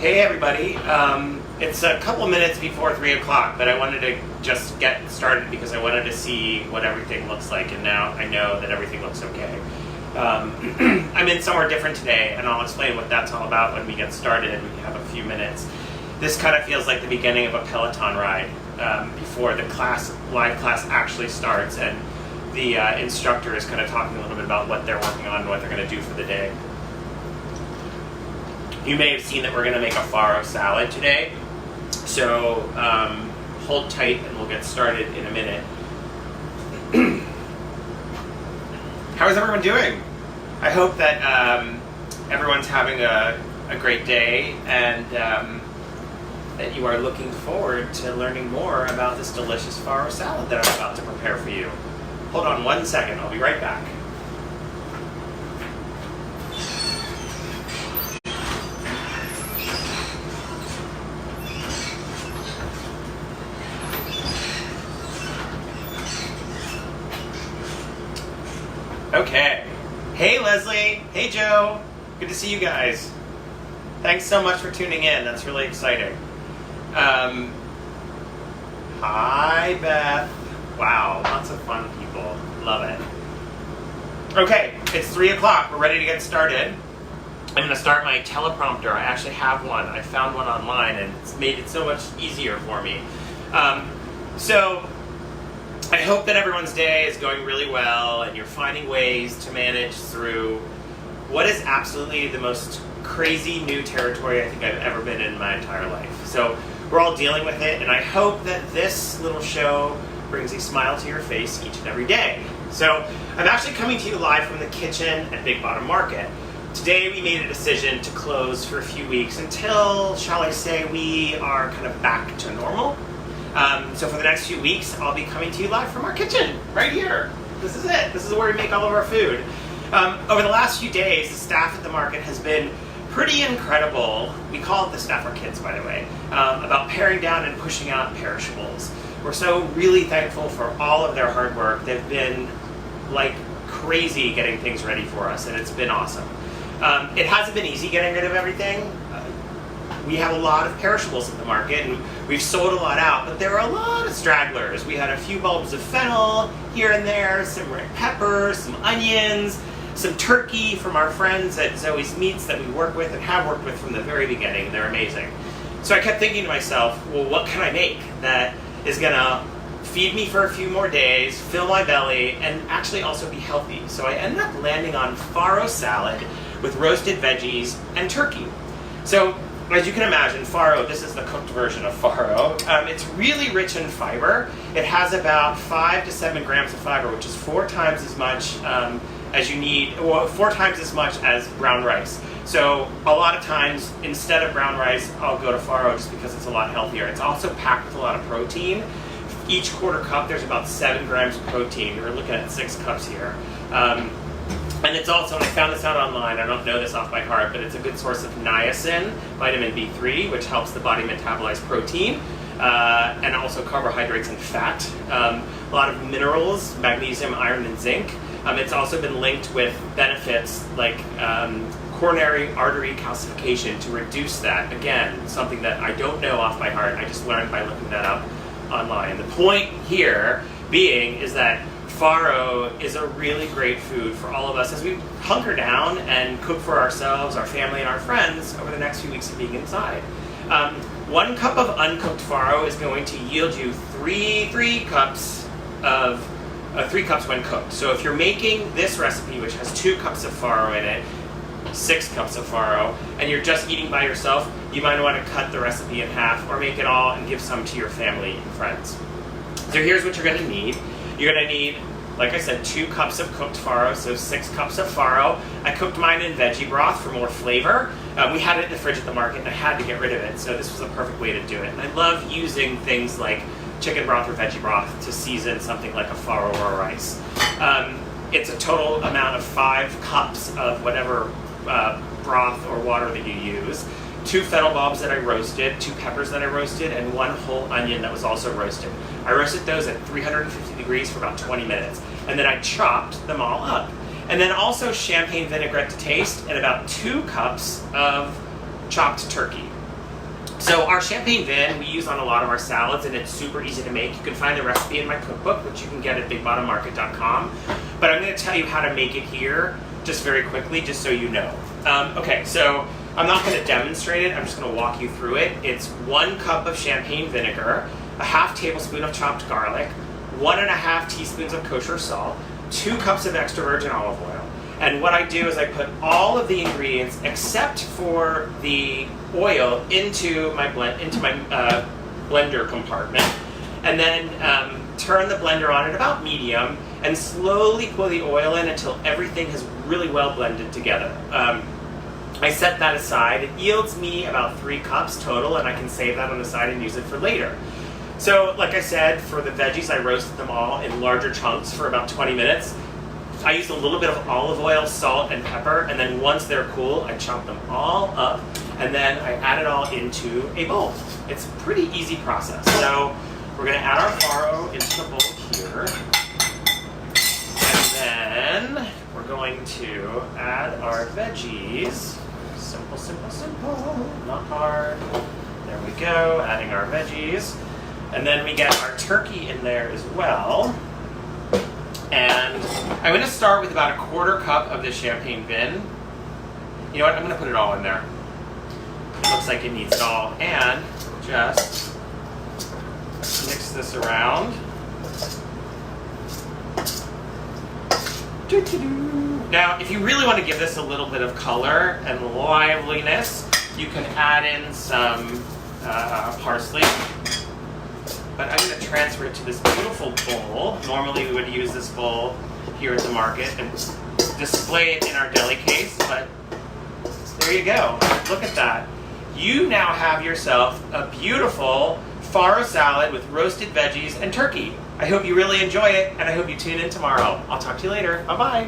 Hey everybody, it's a couple minutes before 3 o'clock, but I wanted to just get started because I wanted to see what everything looks like, and now I know that everything looks okay. I'm in somewhere different today, and I'll explain what that's all about when we get started. We have a few minutes. This kind of feels like the beginning of a Peloton ride before the live class actually starts, and the instructor is kind of talking a little bit about what they're working on and what they're going to do for the day. You may have seen that we're going to make a farro salad today, so hold tight and we'll get started in a minute. How is everyone doing? I hope that everyone's having a great day and that you are looking forward to learning more about this delicious farro salad that I'm about to prepare for you. Hold on one second, I'll be right back. Okay. Hey Leslie. Hey Joe. Good to see you guys. Thanks so much for tuning in. That's really exciting. Hi Beth. Wow, lots of fun people. Love it. Okay, it's 3 o'clock. We're ready to get started. I'm going to start my teleprompter. I actually have one. I found one online and it's made it so much easier for me. So I hope that everyone's day is going really well and you're finding ways to manage through what is absolutely the most crazy new territory I think I've ever been in my entire life. So we're all dealing with it, and I hope that this little show brings a smile to your face each and every day. So I'm actually coming to you live from the kitchen at Big Bottom Market. Today we made a decision to close for a few weeks until, shall I say, we are kind of back to normal. So for the next few weeks, I'll be coming to you live from our kitchen, right here. This is it. This is where we make all of our food. Over the last few days, the staff at the market has been pretty incredible. We call it the staff our kids, by the way, about paring down and pushing out perishables. We're so really thankful for all of their hard work. They've been like crazy getting things ready for us, and it's been awesome. It hasn't been easy getting rid of everything. We have a lot of perishables at the market, and we've sold a lot out, but there are a lot of stragglers. We had a few bulbs of fennel here and there, some red peppers, some onions, some turkey from our friends at Zoe's Meats that we work with and have worked with from the very beginning. They're amazing. So I kept thinking to myself, well, what can I make that is gonna feed me for a few more days, fill my belly, and actually also be healthy? So I ended up landing on farro salad with roasted veggies and turkey. So as you can imagine, farro, this is the cooked version of farro. It's really rich in fiber. It has about 5 to 7 grams of fiber, which is 4 times as much as you need, well, 4 times as much as brown rice. So a lot of times, instead of brown rice, I'll go to farro just because it's a lot healthier. It's also packed with a lot of protein. Each quarter cup, there's about 7 grams of protein. We're looking at 6 cups here. And it's also, and I found this out online, I don't know this off by heart, but it's a good source of niacin, vitamin B3, which helps the body metabolize protein, and also carbohydrates and fat. A lot of minerals, magnesium, iron, and zinc. It's also been linked with benefits like coronary artery calcification to reduce that. Again, something that I don't know off by heart, I just learned by looking that up online. The point here being is that farro is a really great food for all of us as we hunker down and cook for ourselves, our family, and our friends over the next few weeks of being inside. 1 cup of uncooked farro is going to yield you 3 cups when cooked. So if you're making this recipe, which has 2 cups of farro in it, 6 cups of farro, and you're just eating by yourself, you might want to cut the recipe in half or make it all and give some to your family and friends. So here's what you're going to need. You're going to need, like I said, 2 cups of cooked farro, so 6 cups of farro. I cooked mine in veggie broth for more flavor. We had it in the fridge at the market, and I had to get rid of it, so this was a perfect way to do it. And I love using things like chicken broth or veggie broth to season something like a farro or a rice. It's a total amount of 5 cups of whatever broth or water that you use. 2 fennel bulbs that I roasted, 2 peppers that I roasted, and 1 whole onion that was also roasted. I roasted those at 350 degrees for about 20 minutes, and then I chopped them all up. And then also champagne vinaigrette to taste, and about 2 cups of chopped turkey. So our champagne vin we use on a lot of our salads, and it's super easy to make. You can find the recipe in my cookbook, which you can get at bigbottommarket.com. But I'm going to tell you how to make it here just very quickly, just so you know. Okay, so I'm not going to demonstrate it. I'm just going to walk you through it. It's 1 cup of champagne vinegar, a half tablespoon of chopped garlic, 1.5 teaspoons of kosher salt, 2 cups of extra virgin olive oil. And what I do is I put all of the ingredients except for the oil into my blender compartment, and then turn the blender on at about medium and slowly pour the oil in until everything has really well blended together. I set that aside. It yields me about 3 cups total, and I can save that on the side and use it for later. So, like I said, for the veggies, I roasted them all in larger chunks for about 20 minutes. I used a little bit of olive oil, salt, and pepper, and then once they're cool, I chop them all up, and then I add it all into a bowl. It's a pretty easy process. So we're going to add our farro into the bowl here, and then we're going to add our veggies. Simple, simple, simple, not hard. There we go, adding our veggies. And then we get our turkey in there as well. And I'm going to start with about 1/4 cup of the champagne vin. You know what? I'm going to put it all in there. It looks like it needs it all. And just mix this around. Now, if you really want to give this a little bit of color and liveliness, you can add in some parsley. But I'm going to transfer it to this beautiful bowl. Normally we would use this bowl here at the market and display it in our deli case, but there you go. Look at that. You now have yourself a beautiful farro salad with roasted veggies and turkey. I hope you really enjoy it, and I hope you tune in tomorrow. I'll talk to you later. Bye-bye.